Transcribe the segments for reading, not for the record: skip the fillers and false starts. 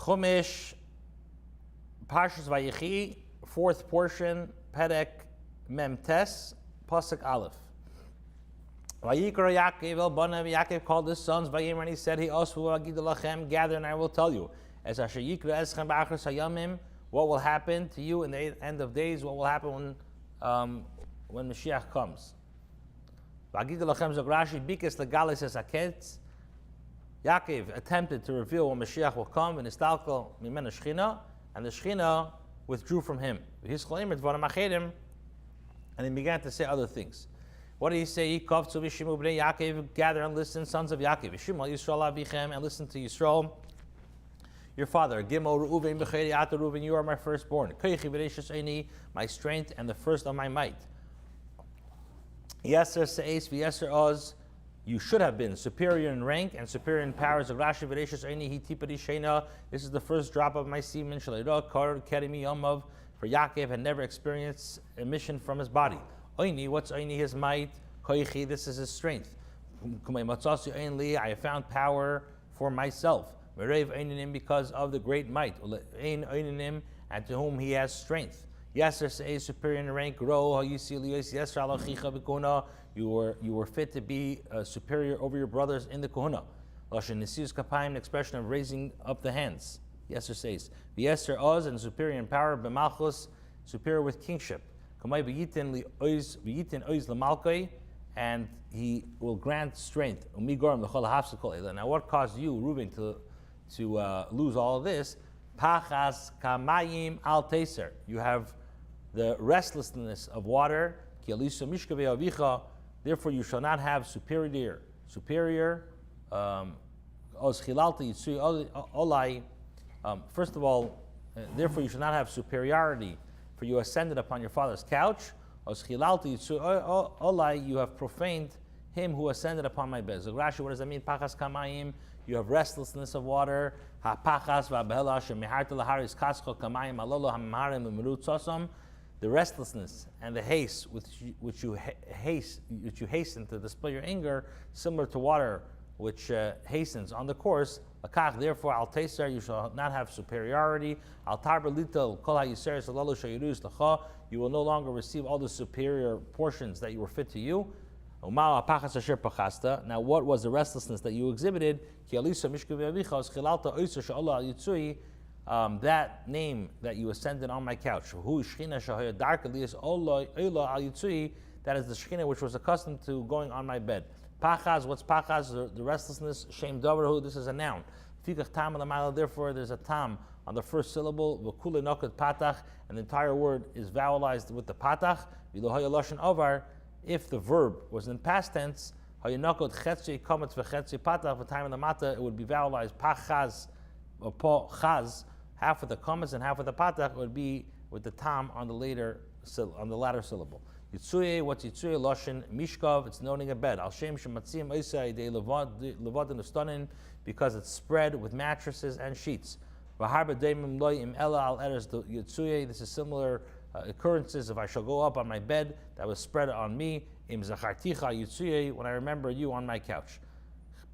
Chumash, Parshas Vayechi, fourth portion, Perek Mem Tes, Pasuk Aleph. Vayikra Yaakov el Banav, Yaakov called his sons, Vayemer, and he said, He Osvu Agid Lachem, gather and I will tell you. As Asher Yikra Eschem B'achras Hayamim, what will happen to you in the end of days, what will happen when Mashiach comes. V'agid Lachem Zog Rashi, Bikes Legalis Es Aketz. Yaakov attempted to reveal when Mashiach will come, and Istalko Mimena Shechina, and the Shechina withdrew from him. And he began to say other things. What did he say? Yaakov, gather and listen, sons of Yaakov. And listen to Yisrael, your father. Gimel Reuven b'cheri ata Reuven, you are my firstborn. My strength and the first of my might. Yeser se'es v'yeser oz, you should have been superior in rank and superior in powers of Rashi v'reishas eini hitipadi sheina. This is the first drop of my semen. Shalayra kar kerimi yamav. For Yaakov had never experienced emission from his body. Oini, what's Oini? His might. Koichi, this is his strength. I have found power for myself. Merev eininim, because of the great might. Ein eininim, and to whom he has strength. Yeser say superior in rank. Ro hayusi yeser alachicha b'kuna. You were fit to be superior over your brothers in the kohuna. Lashon nesius kapayim, an expression of raising up the hands. Yeser says v'yeser oz, and superior in power. B'malchus, superior with kingship. Kamay v'yitin oz l'malkai, and he will grant strength. Umigoram l'chol hafsikol. Now, what caused you, Reuben, to lose all of this? Pachas kamayim al teser. You have the restlessness of water. Ki alisu mishkavei avicha. Therefore, you shall not have superior. Oz chilalti yitzui olai. First of all, therefore you shall not have superiority, for you ascended upon your father's couch. Oz chilalti yitzui olai. You have profaned him who ascended upon my bed. So Rashi, what does that mean? Pachas kamayim. You have restlessness of water. Ha pachas va'behela shemiharta laharis kascho kamayim alolo hamarim u'merut sosam. The restlessness and the haste which you hasten to display your anger, similar to water which hastens on the course. Lakach, therefore, al teser, you shall not have superiority. Al tarber litel kol hayiseres alolo shayirus lacha. You will no longer receive all the superior portions that you were fit to you. Now, what was the restlessness that you exhibited? That name that you ascended on my couch. That is the Shekhinah which was accustomed to going on my bed. Pachaz, what's pachaz? The restlessness. Shem davarhu, this is a noun. Therefore, there's a tam on the first syllable. And the entire word is vowelized with the patach. If the verb was in past tense, it would be vowelized pachaz or chaz. Half with the kamas and half with the patach would be with the tam on the latter syllable. Yitzuye, what's Yitzuye? Loshin mishkav, it's noting a bed. Al shem shematzim oisai de levadin ustonin, because it's spread with mattresses and sheets. V'harba deimim loy im ela al eres Yitzuye. This is similar occurrences. If I shall go up on my bed that was spread on me, im zacharticha Yitzuye, when I remember you on my couch.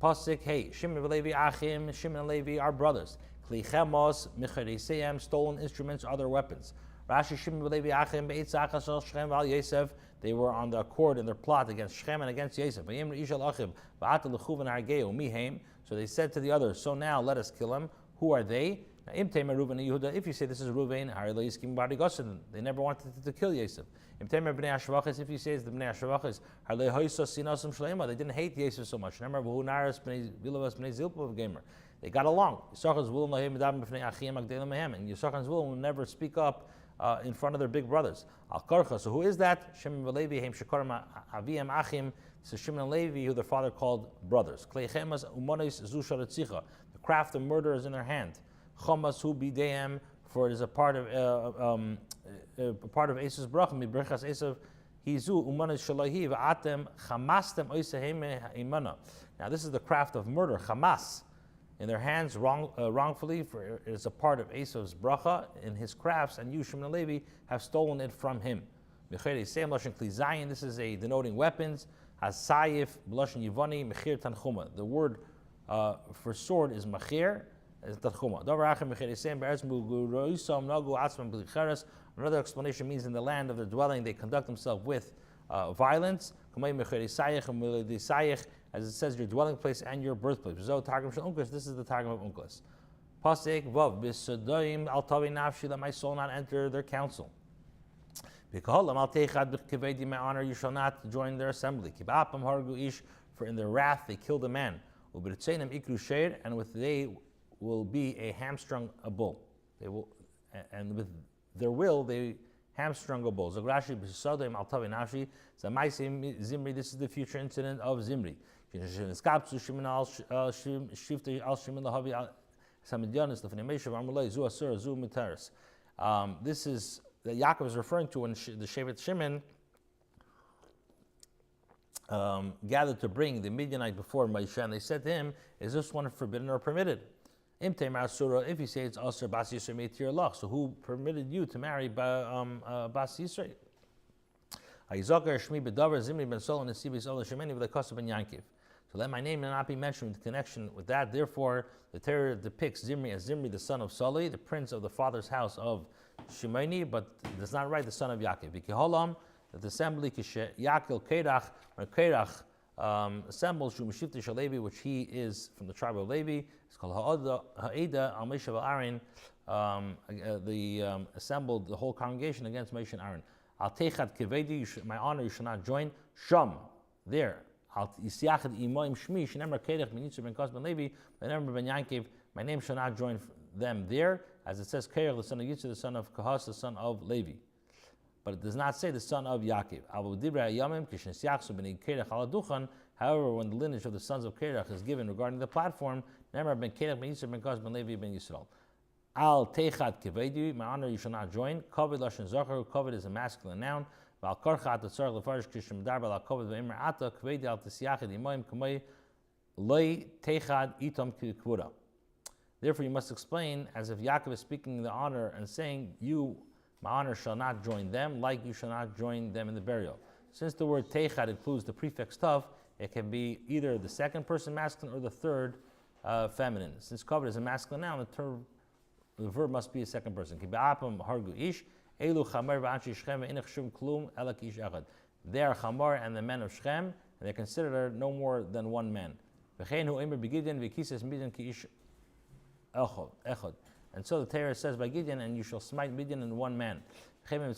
Pasik, hey, Shimon and Levi achim, Shimon and Levi are brothers. Kli chemos, michariseyem, stolen instruments, other weapons. Rashi, Shimon and Levi achim, be'etz achasol Shechem v'al Yosef. They were on the accord in their plot against Shechem and against Yosef. V'yem re'ishal achim, v'ata l'chuv and hargeu, mihem. So they said to the others, so now let us kill him. Who are they? If you say this is Reuven, they never wanted to kill Yosef. If you say it's the Bnei Ashvachis, they didn't hate Yosef so much. They got along. And Yisachan's will never speak up in front of their big brothers. So who is that? Shimon and Levi, so Shimon and Levi, who their father called brothers. The craft of murder is in their hand. Chomas hu b'deim, for it is a part of Esav's bracha. Mibrachas Esav hizu umanis shalahi v'atem chamastem oisahem imana. Now this is the craft of murder, chamas, in their hands wrongfully. For it is a part of Esav's bracha in his crafts, and you Shimon and Levi have stolen it from him. This is a denoting weapons. Hasayif b'lashon yivani mechir tanchuma. The word for sword is machir. Another explanation means in the land of their dwelling they conduct themselves with violence. As it says, your dwelling place and your birthplace. This is the Targum of Unklis. Pasek Vav Bisadoim Al Tavi Nafshi, let my soul not enter their council. My honor, you shall not join their assembly. For in their wrath they killed a man. And with they will be a hamstrung a bull. They will, and with their will they hamstrung a bull. Zagrashi Bisadoim Al Tavi Nafshi. Zimri, this is the future incident of Zimri. This is that Yaakov is referring to when the Shevet Shimon gathered to bring the Midianite before Moshe, and they said to him, "Is this one forbidden or permitted?" If you say it's also Bas Yisrael Meitir Lach, so who permitted you to marry Bas Yisrael? So let my name not be mentioned in connection with that. Therefore, the Torah depicts Zimri as Zimri, the son of Soli, the prince of the father's house of Shimoni, but does not write the son of Yaakov. That the assembly, Yakil Kerach, when Kerach assembles Shumashivta Shalevi, which he is from the tribe of Levi, it's called Ha'eda al Moshe Aaron. Assembled the whole congregation against Moshe and Aaron. Al Techad Kevedi, my honor, you shall not join. Sham, there. Al Yisyachad Imoim Shmi, Shenemar Kerach, Ben Yitzur Ben Kos Ben Levi, Ben Ben Yankiv, my name shall not join them there, as it says Kerach, the son of Yitzur, the son of Kahas, the son of Levi. But it does not say the son of Yaakov. However, when the lineage of the sons of Kerach is given regarding the platform, Nemar ben Kerach ben Yisrael ben Kos ben Levi ben Yisrael. Al Techad Kevedi, my honor, you shall not join. Kovid Lashon Zachar, Kovid is a masculine noun. Val Korchat, the Tzarech Lefarish Kishim Darba, Al Kovid ve'imr Ata, Kevedi al Tisyachid Imoim Kamei, Loi Techad Itom Kvura. Therefore, you must explain as if Yaakov is speaking the honor and saying, you, my honor, shall not join them, like you shall not join them in the burial. Since the word Techad includes the prefix Tav, it can be either the second person masculine or the third feminine. Since Kovid is a masculine noun, the verb must be a second person. They are Chamar and the men of Shechem, and they're considered no more than one man. And so the Torah says by Gideon, and you shall smite Midian in one man. And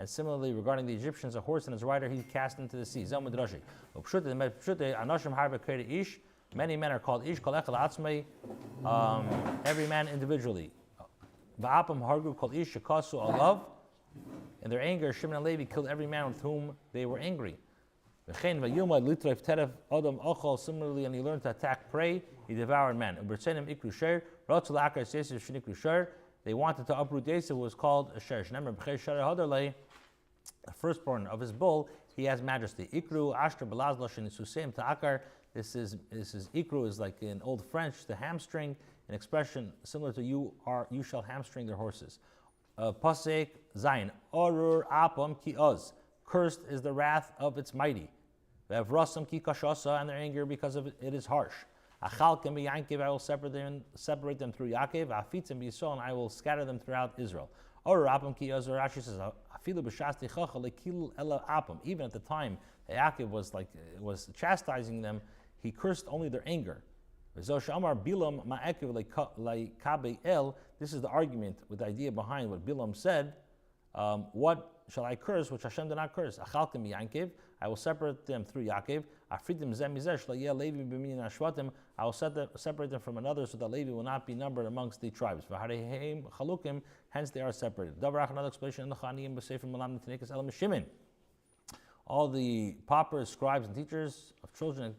similarly, regarding the Egyptians, a horse and its rider he cast into the sea. Many men are called Ish, every man individually. Called Ish, Alav. In their anger, Shimon and Levi killed every man with whom they were angry. Similarly, and he learned to attack prey, he devoured men. They wanted to uproot Yosef, who was called a Sher. The firstborn of his bull, he has majesty. Ikru, Ashter, Balaz, Loshin, Susem, Ta'akar. This is Ikru is like in Old French, the hamstring, an expression similar to you shall hamstring their horses. Pasek, Zayin, Orur, Apam, Ki Oz. Cursed is the wrath of its mighty. Ve'avrasam ki kashasa, and their anger because of it is harsh. Achalkem b'yankiv, I will separate them through Yaakov. Afitzim b'Yisrael, and I will scatter them throughout Israel. Or Apam ki Azor, Rashi says, Afilu b'shasti chacha lekil ela Apam. Even at the time Yaakov was chastising them, he cursed only their anger. V'zoshamar bilam ma'ekiv leikabe el. This is the argument with the idea behind what Bilam said. What shall I curse, which Hashem did not curse? Achalkem b'yankiv. I will separate them through Yaakov. Afridim zem mizesh la'yeh Levi b'minyan ashvatim. I will separate them from another, so that Levi will not be numbered amongst the tribes. V'harehem chalukim, hence they are separated. Davarach, another explanation in the Chaniyim b'sefer malam t'nekas elam Shimon. All the paupers, scribes, and teachers of children,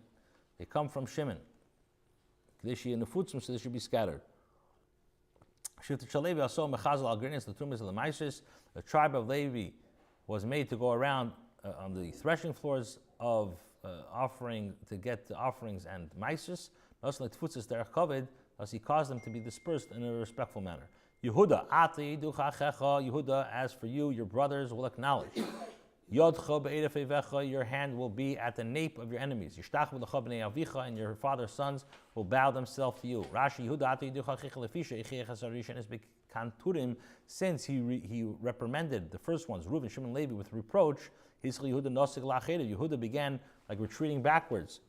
they come from Shimon. They should so they should be scattered. The tribe of Levi was made to go around on the threshing floors of offering to get the offerings and maisus. Also, like tfutzis derech kavod, as he caused them to be dispersed in a respectful manner. Yehuda, as for you, your brothers will acknowledge. Your hand will be at the nape of your enemies. And your father's sons will bow themselves to you. Rashi, since he reprimanded the first ones, Reuben, Shimon, Levi, with reproach, Yehuda began like retreating backwards.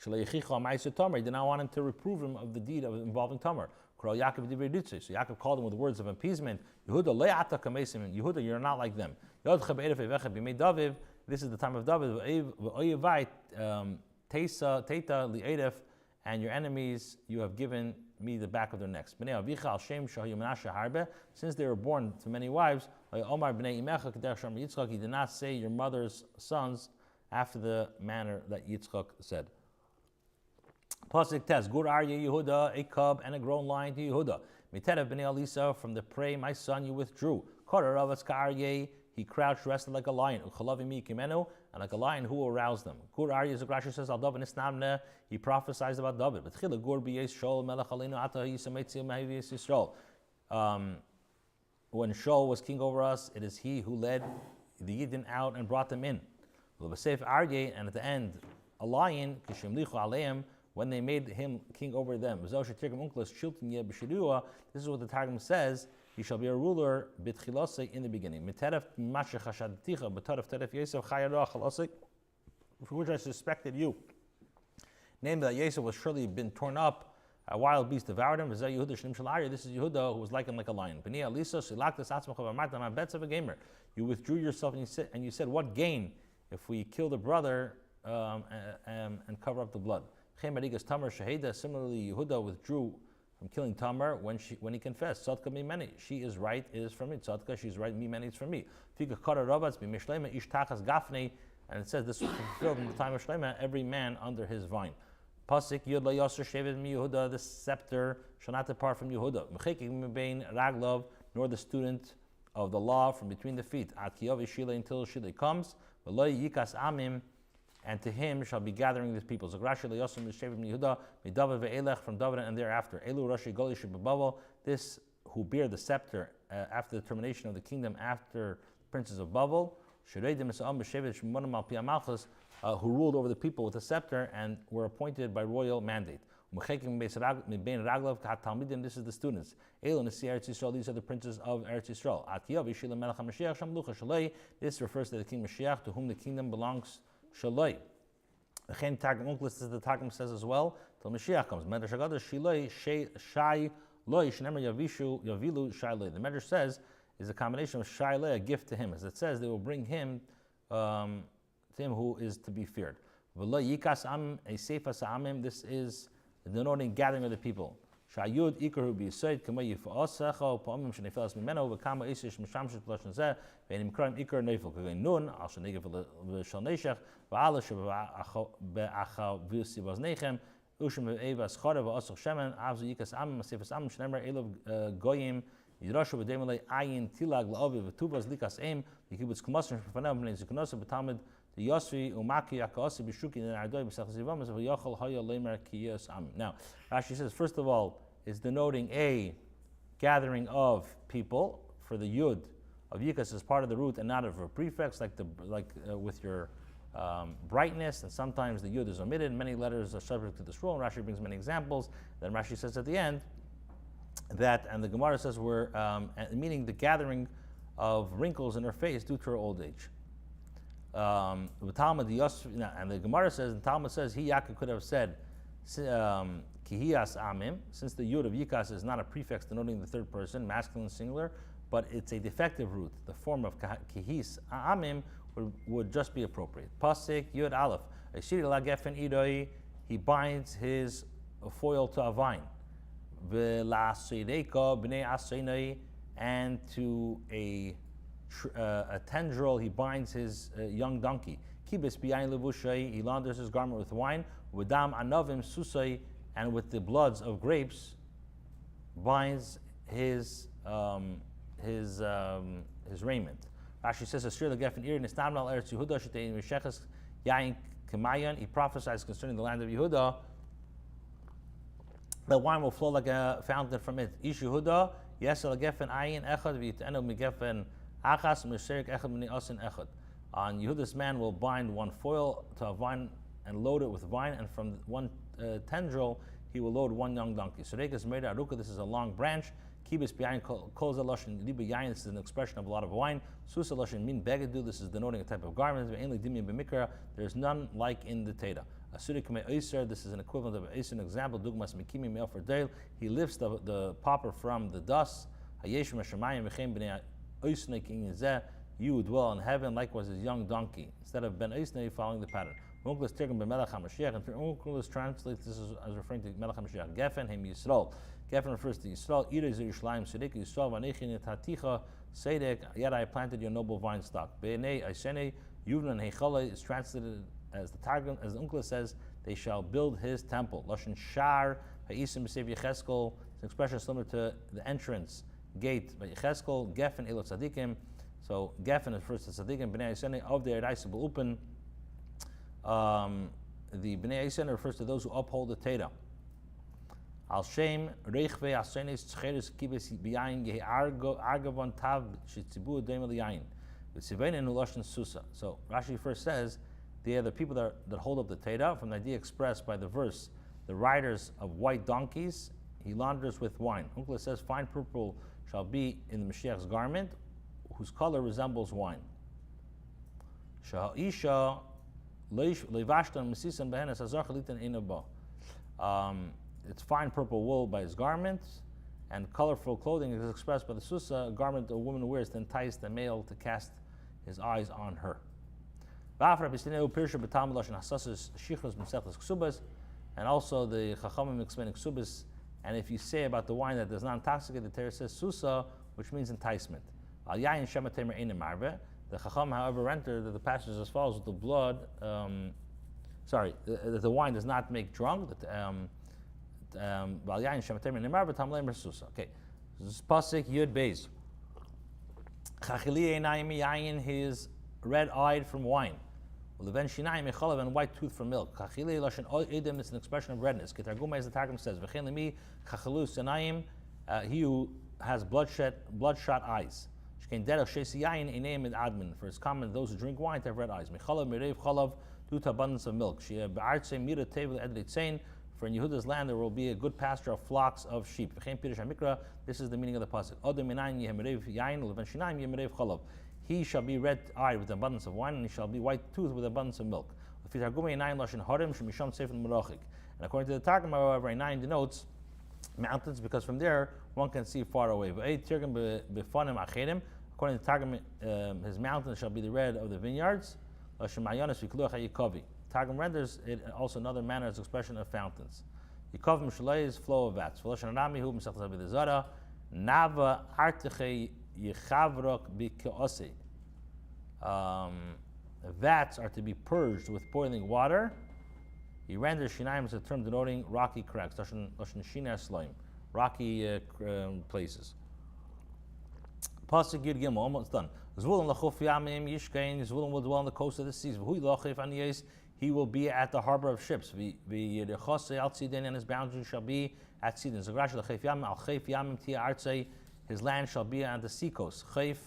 He did not want him to reprove him of the deed of involving Tamar. So Yaakov called him with words of appeasement. Yehuda, you're not like them. This is the time of David. And your enemies, you have given me the back of their necks. Since they were born to many wives, he did not say your mother's sons after the manner that Yitzchak said. Pasuk test, Gur Arya Yehuda, a cub and a grown lion to Yehuda. Miterev b'nei Elisa, from the prey, my son, you withdrew. Korar Ravas Ka'aryeh, he crouched, rested like a lion. Uchalavim Yikimenu, and like a lion who aroused them. Gur Arya, as Rashi says, Al David Nisnamne, he prophesied about David. But Chila Gur B'yesh Shol Melech Aleinu Ata Yisametzil Mehavius Yisrael. When Shaul was king over us, it is he who led the Yidden out and brought them in. L'basef Aryeh, and at the end, a lion, Kishimlichu Aleim, when they made him king over them. This is what the Targum says, he shall be a ruler in the beginning. For which I suspected you. Namely that Yosef was surely been torn up, a wild beast devoured him. This is Yehuda, who was like him like a lion. You withdrew yourself and you said, what gain if we kill the brother and cover up the blood? Similarly, Yehuda withdrew from killing Tamar when he confessed. Tzadka mi meni. She is right, it is from me. Tzadka, she's right, mi meni, it's from me. And it says this was fulfilled in the time of Shlomo, every man under his vine. Pasik Yud la Yasser Shevet mi Yehuda, the scepter shall not depart from Yehuda. Mechekik mebein Raglov, nor the student of the law from between the feet. At Kiyav Shile, until Shile comes. V'lo yikas amim, and to him shall be gathering the people. From David and thereafter. This who bear the scepter after the termination of the kingdom after princes of Babel, who ruled over the people with a scepter and were appointed by royal mandate. This is the students. These are the princes of Eretz Yisrael. This refers to the king Mashiach, to whom the kingdom belongs. Shaloi. The this is the Targum says as well, till Mashiach comes. The Medrash says is a combination of Shailei, a gift to him. As it says, they will bring him to him who is to be feared. This is denoting gathering of the people. Shayud Ikaru Bisaid Kama Yifasacho Pomim Shenefels Mimeno Vakama Isish Mishamshit Plashan Zeh Venim Kram Ikar Neifel Kagain Nun Al Shanegel Shalneshach Va'alash Be'acha Vusi Vaznechem Ushim Eva Schara Va'asach Shemen Avzu Yikas Am Masifas Am Shnemer Elov Goyim Yidrashu V'Demele Ayin Tilag La'ovi V'Tubas Likas Eim Yikibutz Kumasrim Shpanav B'nei Zikunosa B'Talmud the Yosri Umaki Yakasi Bishuki and Ardoi B'Sachzivam is V'Yochel Haya Lemer Kiyas Am. Now, Rashi says, first of all, is denoting a gathering of people for the Yud of Yikas as part of the root and not of a prefix, with your brightness, and sometimes the Yud is omitted. Many letters are subject to this rule, and Rashi brings many examples. Then Rashi says at the end that, and the Gemara says, we're meaning the gathering of wrinkles in her face due to her old age. And the Gemara says, and Talmud says, he Yaakov could have said, Kihiyas Amim, since the Yud of Yikas is not a prefix denoting the third person, masculine singular, but it's a defective root. The form of Kihis Amim would just be appropriate. Pasik Yud Aleph, he binds his foil to a vine. And to a tendril he binds his young donkey. Kibis biyayin levushay, he launders his garment with wine. Udam anavim susay, and with the bloods of grapes binds his raiment. Rashi says, "Asir legefen ir nistam al eretz Yehuda shetei misheches yain kemayan." He prophesies concerning the land of Yehuda that wine will flow like a fountain from it. Ish Yehuda yesel legefen ayin echad v'yitenu megefen achas u'mesherik echad mini asin echad. On Yehuda's man will bind one foil to a vine and load it with vine, and from one tendril he will load one young donkey. Sorekas Meida Aruka, this is a long branch. Kibis Biyayin Kol Zaloshin Liba Yayin, this is an expression of a lot of wine. Susa Loshin Min Begadu, this is denoting a type of garment. There is none like in the Teda. Asurik Me Eiser, this is an equivalent of Eiser, an example. Dugmas Mikimi Me'el for Dale, he lifts the popper from the dust. Hayesh Meshamayim Vechem Bnei Eisne King Zeh, you who dwell in heaven, likewise his young donkey. Instead of Ben Eisne, following the pattern. Uncle Tirgum Melech HaMashiach, and Uncle translates this as referring to Melech HaMashiach. Geffen Hem Yisrael. Geffen refers to Yisrael. Ida Yerushalayim Sedek Yisrael Vanechin Taticha Sedek. Yet I planted your noble vine stock. Beinei Aisene Yuvnan Heichale is translated as the Targum, as the Uncle says, they shall build his temple. Lashon Shar Ha'isim B'Sev Yecheskel. It's an expression similar to the entrance gate by Yecheskel. Geffen Elot Tzadikim. So Geffen refers to Tzadikim. Bnei Aisene of the Ereisa B'Upen. The Bnei Yisrael refers to those who uphold the Teda. Al Shem Reichve Asenes Tcheres Kibes Biyayin Yehi Argavon Tav Shitzibu Deim Eliyayin V'Tzivein and Uloshin Susa. So Rashi first says they are the people that hold up the Teda, from the idea expressed by the verse, the riders of white donkeys he launders with wine. Uncle says fine purple shall be in the Mashiach's garment, whose color resembles wine. Sha'isha it's fine purple wool by his garments, and colorful clothing is expressed by the susa, a garment a woman wears to entice the male to cast his eyes on her. And also the Chachamim explaining ksubas, and if you say about the wine that does not intoxicate, the Torah says susa, which means enticement. The Chacham, however, render that the passage as follows: with the blood, the wine does not make drunk. Okay, this is pasuk Yud Beis. Chachili einayim yayin, he is red-eyed from wine. Leven shinayim echalav, and white tooth from milk. Chachili lashon edem is an expression of redness. Ketarguma, as the Targum says, v'chein lemi chachalu sanayim, he who has bloodshot eyes. For it's common those who drink wine to have red eyes. Due to abundance of milk. For in Yehuda's land there will be a good pasture of flocks of sheep. This is the meaning of the pasuk. He shall be red-eyed with abundance of wine, and he shall be white-toothed with abundance of milk. And according to the Targum, however, a 9 denotes mountains, because from there one can see far away. According to Targum, his mountains shall be the red of the vineyards. Targum renders it also another manner as expression of fountains. Yikovim shalei is flow of vats. Nava arteche yichavrok bikeose. Vats are to be purged with boiling water. He renders shinaim as a term denoting rocky cracks. Rocky places. Pasuk Yud Gimel, almost done. Zvulun lachuf yamim yishkein. Zvulun will dwell on the coast of the seas. V'hui lachif aniyes. He will be at the harbor of ships. V'yedechose al tzidin, and his boundary shall be at tzidin. Zagrash lachif yamim al chayf yamim tia artzei. His land shall be on the seacoast. Chayf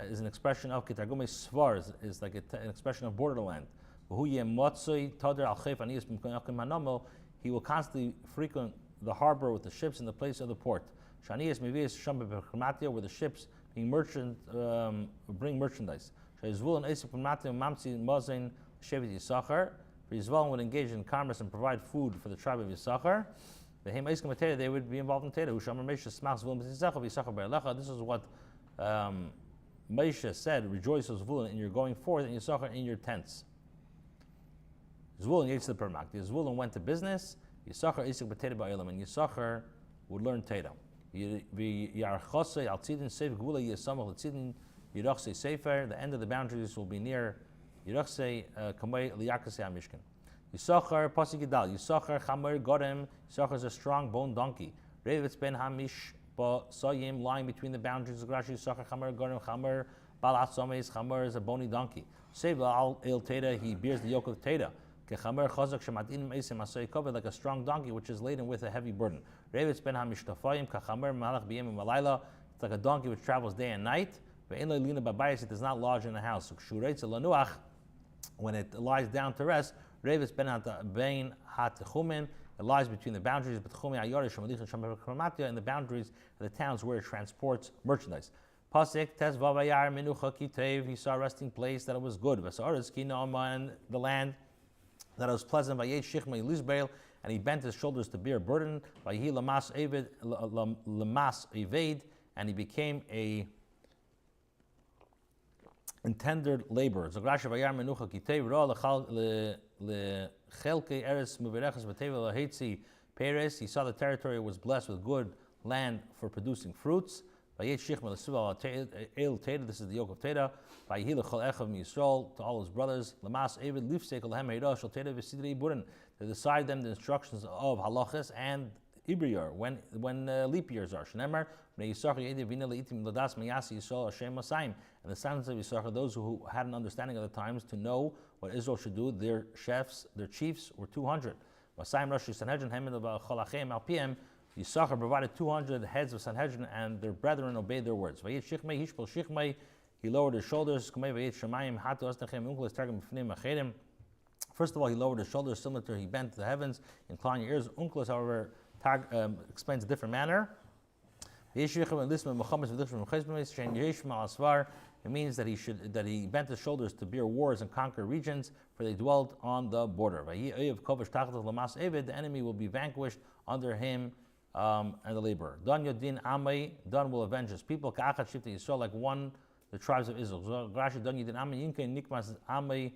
is an expression of ketargumei svar, is like an expression of borderland. V'hu yemotzoi tader al chayf aniyes b'mkonakim hanamel. He will constantly frequent the harbor with the ships in the place of the port. Shaniyas mevias sham b'chmatia, where the ships bring merchandise. Shayzvul and Esip Matim Mamsi Mozain Shevet Yisachar. For Yisrael would engage in commerce and provide food for the tribe of Yisachar. The Hem Eiskim Teda, they would be involved in Teda. Ushamar Meisha Smach Zvul Yisachar Yisachar Be'alecha. This is what Meisha said: rejoice, O Zvulun, in your going forth, and Yisachar in your tents. Zvulun Yetz the Permak. Zvulun went to business. Yisachar Esik B'Teda Ba'elam, and Yisachar would learn Teda. The end of the boundaries will be near Yirachse Kamei Liyakase HaMishkan. Yisachar Pasuk Gidal. Yisachar Chamer Godem. Yisachar is a strong bone donkey. Revitz Ben Hamish Ba Sayim, lying between the boundaries of Rashi. Yisachar Chamer Godem. Chamer Balat Somes. Chamer is a bony donkey. Seba Al El Teda. He bears the yoke of Teda. Kechamer Chazak Shematin Meisim Asay covered, like a strong donkey which is laden with a heavy burden. Revitz Ben Hamishtafayim Kachamer Malach B'Yem Malayla. It's like a donkey which travels day and night. It does not lodge in the house. When it lies down to rest, it lies between the boundaries and the boundaries of the towns where it transports merchandise. Pasik tes vavayar minucha kitev. He saw a resting place that it was good. Vasaras kinama, and the land that it was pleasant. Vayechi shichnai lizbeil, and he bent his shoulders to bear a burden. Vayehi lamas eved, and he became a intended laborer. Zagrasha vayar menucha kitev ra lechelke eretz muberechas v'tevel lahetzi peres. He saw the territory was blessed with good land for producing fruits. This is the yoke of Teda. To all his brothers, to decide them the instructions of halachas and ibriyar when leap years are. And the sons of Yisachar, those who had an understanding of the times to know what Israel should do, their chefs, their chiefs were 200. Yisachar provided 200 heads of Sanhedrin, and their brethren obeyed their words. He lowered his shoulders. First of all, he lowered his shoulders, similar to he bent to the heavens. Incline your ears. Unclus, however, explains a different manner. It means that he bent his shoulders to bear wars and conquer regions, for they dwelt on the border. The enemy will be vanquished under him and the laborer. Dan Yodin Amay, Dan will avenge his people. Ka'achat Shifta Yisrael, like one, the tribes of Israel. Rashi Dan Yodin Amay Yinke Nikmas Amay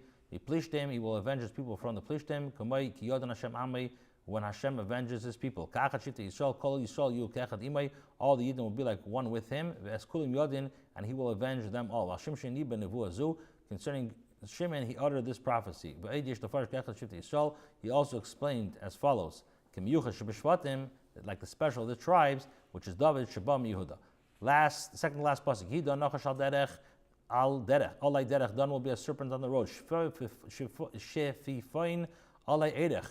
Plishtim, he will avenge his people from the Plishtim. Kamay Ki Yodan Hashem Amay, when Hashem avenges his people. Ka'achat Shifta Yisrael, Kol Yisrael Yu Ka'achat Imay, all the Yidden will be like one with him. Ve'eskulim Yodin, and he will avenge them all. Hashem Sheni Ben Nevuazu, concerning Shimon, he uttered this prophecy. He also explained as follows: like the special of the tribes, which is David Shabam Yehuda. Second to last pasuk. He done nachash al derech al derech. Alay derech done will be a serpent on the road. Shefifain alay erech,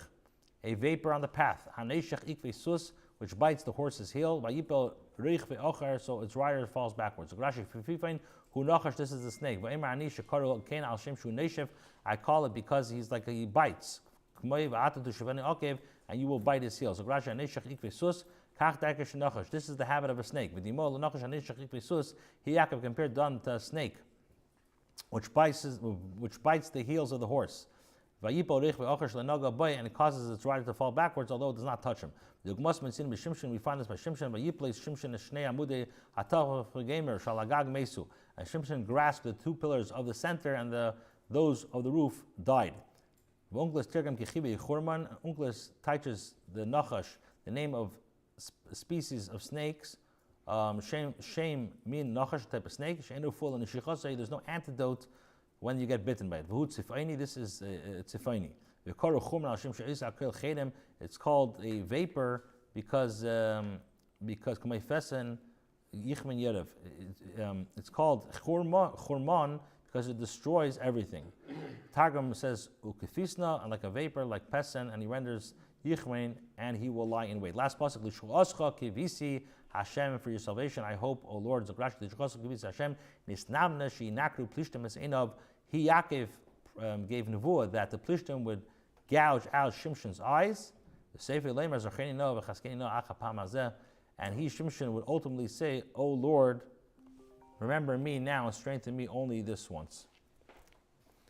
a vapor on the path. Haneshach ikve sus, which bites the horse's heel. Vayipel reich ve'ocher, so its rider falls backwards. Rashi fifain hu nachash. This is the snake. Va'emar ani shekaru kein al shem shu neshev. I call it because he bites. And you will bite his heel. So this is the habit of a snake. Yaakov compared Don to a snake, which bites the heels of the horse. And it causes its rider to fall backwards, although it does not touch him. We find this by Shimshon. And Shimshon grasped the two pillars of the center, and those of the roof died. Unclus teaches the nachash, the name of species of snakes. Shame mean nachash, type of snake. There's no antidote when you get bitten by it. This is tzifayni. It's called a vapor because it's called churman because it destroys everything. Targum says ukefisna, and like a vapor, like pesen, and he renders yichmein, and he will lie in wait. Last pasuk, lishuascha kivisi Hashem, for your salvation I hope, O Lord. Zagrash lishuascha kivisi Hashem nisnamna shi nakru plishtim es einav. He Yaakov gave nevuah that the plishtim would gouge out Shimshon's eyes. The sefer lemer zacheni no v'chaskeni no acha pamazeh, and he Shimshon would ultimately say, O Lord, remember me now and strengthen me only this once.